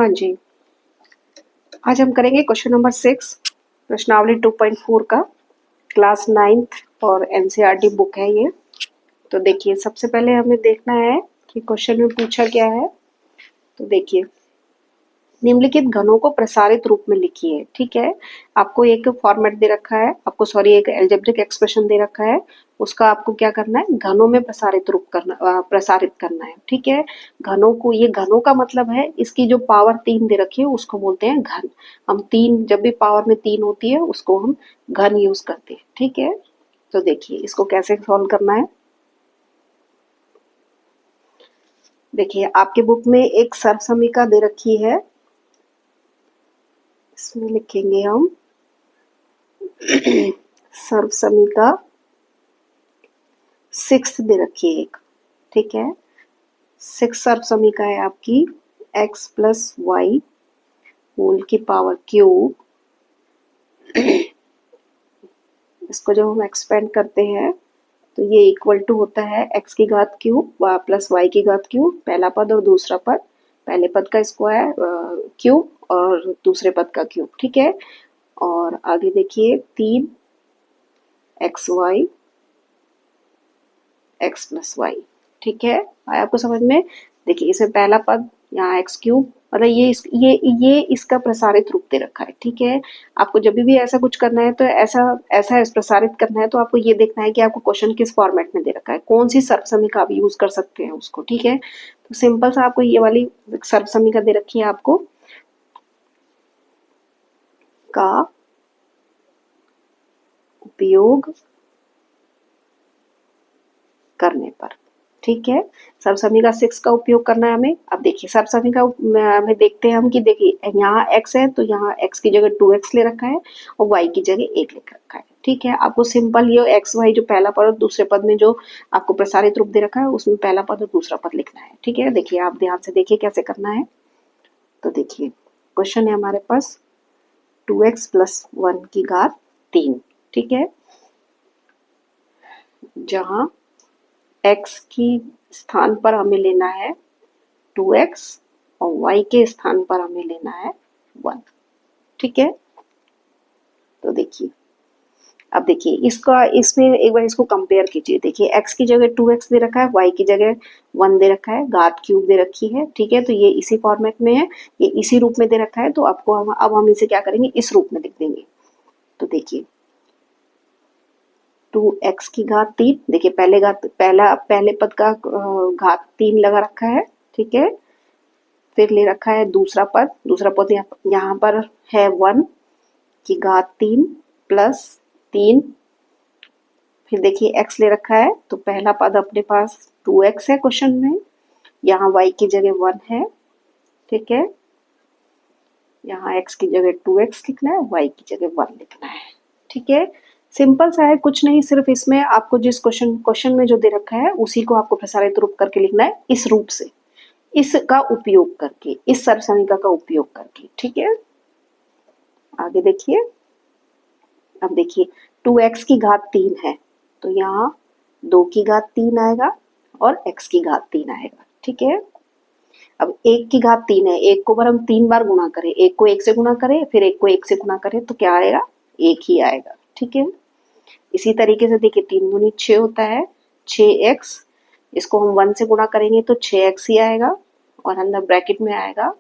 हाँ जी, आज हम करेंगे क्वेश्चन नंबर 6, प्रश्नावली 2.4 का, क्लास 9th और एनसीईआरटी बुक है ये। तो देखिए, सबसे पहले हमें देखना है कि क्वेश्चन में पूछा क्या है। तो देखिए, निम्नलिखित घनों को प्रसारित रूप में लिखिए। ठीक है, आपको एक फॉर्मेट दे रखा है, आपको एक एल्जेब्रिक एक्सप्रेशन दे रखा है, उसका आपको क्या करना है, घनों में प्रसारित करना है। ठीक है, घनों को, ये घनों का मतलब है इसकी जो पावर 3 दे रखी है उसको बोलते हैं घन। हम तीन, जब भी पावर में 3 होती है उसको हम घन यूज करते हैं। ठीक है, तो देखिए इसको कैसे सॉल्व करना है। देखिए, आपके बुक में एक सर्वसमीका दे रखी है, इसमें लिखेंगे हम सर्वसमीका 6 दे रखी है एक। ठीक है, 6 सर्वसमीका है आपकी, x प्लस वाई होल की पावर क्यूब। इसको जब हम एक्सपेंड करते हैं तो ये इक्वल टू होता है x की घात क्यूब प्लस y की घात क्यूब, पहला पद और दूसरा पद, पहले पद का स्क्वायर क्यूब और दूसरे पद का क्यूब। ठीक है, और आगे देखिए 3 xy x प्लस वाई। ठीक है, आया आपको समझ में। देखिए, इसमें पहला पद यहाँ एक्स क्यूब, मतलब ये इसका प्रसारित रूप दे रखा है। ठीक है, आपको जब भी ऐसा कुछ करना है तो ऐसा ऐसा प्रसारित करना है तो आपको ये देखना है कि आपको क्वेश्चन किस फॉर्मेट में दे रखा है, कौन सी सर्वसमीका आप यूज कर सकते हैं उसको। ठीक है, तो सिंपल सा आपको ये वाली सर्वसमीका दे रखी है आपको, का उपयोग करने पर। ठीक है, सर्वसमीका 6 का उपयोग करना है हमें। अब देखिए, सर्वसमीका में देखते हैं हम कि देखिए यहाँ x है तो यहाँ x की जगह 2x ले रखा है और y की जगह 1 लिख रखा है। ठीक है, आपको सिंपल ये x y जो पहला पद और दूसरे पद में जो आपको प्रसारित रूप दे रखा है उसमें पहला पद और दूसरा पद लिखना है। ठीक है, देखिए आप ध्यान से देखिए कैसे करना है। तो देखिए, क्वेश्चन है हमारे पास 2x प्लस 1 की घात 3। ठीक है, जहाँ x की स्थान पर हमें लेना है 2x और y के स्थान पर हमें लेना है 1। ठीक है, तो देखिए, अब देखिए इसका, इसमें एक बार इसको कंपेयर कीजिए। देखिए, x की जगह 2x दे रखा है, y की जगह 1 दे रखा है, घात क्यूब दे रखी है। ठीक है, तो ये इसी फॉर्मेट में है, ये इसी रूप में दे रखा है, तो आपको अब हम इसे क्या करेंगे, इस रूप में लिख देंगे। तो देखिए 2x की घात 3, देखिए पहले पद का घात 3 लगा रखा है। ठीक है, फिर ले रखा है दूसरा पद यहाँ पर है 1 की घात 3 प्लस 3, फिर देखिए x ले रखा है तो पहला पद अपने पास 2x है क्वेश्चन में, यहाँ y की जगह 1 है। ठीक है, यहाँ x की जगह 2x लिखना है, y की जगह 1 लिखना है। ठीक है, सिंपल सा है, कुछ नहीं, सिर्फ इसमें आपको जिस क्वेश्चन में जो दे रखा है उसी को आपको प्रसारित रूप करके लिखना है, इस रूप से, इसका उपयोग करके, इस सर्वसमीका का उपयोग करके। ठीक है, आगे देखिए। अब देखिए 2x की घात 3 है तो यहाँ 2 की घात 3 आएगा और x की घात 3 आएगा। ठीक है, अब 1 की घात 3 है, एक को अगर हम 3 बार गुणा करें, एक को 1 से गुणा करें फिर एक को 1 से गुणा करें तो क्या आएगा, 1 ही आएगा। ठीक है, इसी तरीके से देखिए 3 दूनी 6 होता है, 6x, इसको हम 1 से गुणा करेंगे तो 6x ही आएगा और अंदर ब्रैकेट में आएगा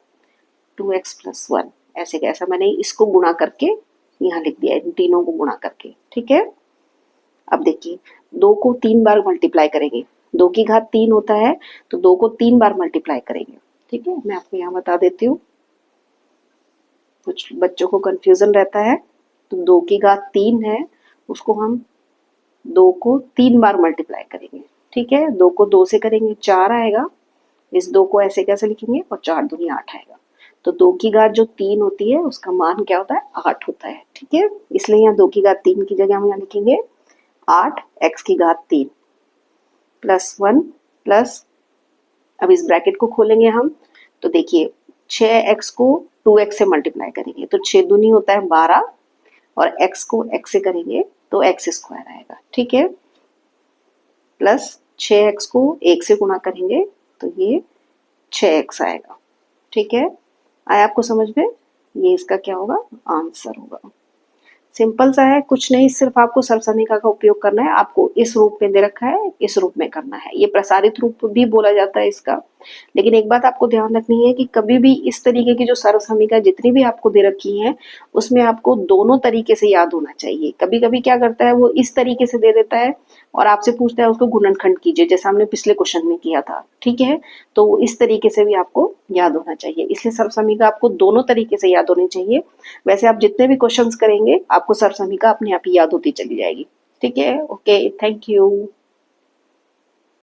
2x प्लस 1। ऐसे कैसा, मैंने इसको गुणा करके यहाँ लिख दिया, इन तीनों को गुणा करके। ठीक है, अब देखिए 2 को 3 बार मल्टीप्लाई करेंगे, 2 की घात 3 होता है तो 2 को 3 बार मल्टीप्लाई करेंगे। ठीक है, मैं आपको यहाँ बता देती हूँ, कुछ बच्चों को कंफ्यूजन रहता है। तो 2 की घात 3 है, उसको हम 2 को 3 बार मल्टीप्लाई करेंगे। ठीक है, 2 को 2 से करेंगे 4 आएगा, इस 2 को ऐसे कैसे लिखेंगे, और 4 दूनी 8 आएगा। तो 2 की घात जो 3 होती है उसका मान क्या होता है, 8 होता है। ठीक है, इसलिए यहाँ 2 की घात 3 की जगह हम यहाँ लिखेंगे 8 x की घात 3 प्लस 1 प्लस, अब इस ब्रैकेट को खोलेंगे हम तो देखिए 6x को 2x से मल्टीप्लाई करेंगे तो 6 दूनी होता है 12 और x को x से करेंगे तो x स्क्वायर आएगा। ठीक है, प्लस 6x को 1 से गुणा करेंगे तो ये 6x आएगा। ठीक है, आया आपको समझ में? ये इसका क्या होगा, आंसर होगा। सिंपल सा है, कुछ नहीं, सिर्फ आपको सर्वसमिका का उपयोग करना है। आपको इस रूप में दे रखा है, इस रूप में करना है। ये प्रसारित रूप भी बोला जाता है इसका। लेकिन एक बात आपको ध्यान रखनी है कि कभी भी इस तरीके की जो सर्वसमिका जितनी भी आपको दे रखी है, उसमें आपको दोनों तरीके से याद होना चाहिए। कभी कभी क्या करता है, वो इस तरीके से दे देता है और आपसे पूछता है उसको गुणनखंड कीजिए, जैसा हमने पिछले क्वेश्चन में किया था, ठीक है। तो इस तरीके से भी आपको याद होना चाहिए, इसलिए सर्वसमिका आपको दोनों तरीके से याद होनी चाहिए। वैसे आप जितने भी क्वेश्चंस करेंगे, आपको सर्वसमिका अपने आप ही याद होती चली जाएगी। ठीक है, ओके, थैंक यू।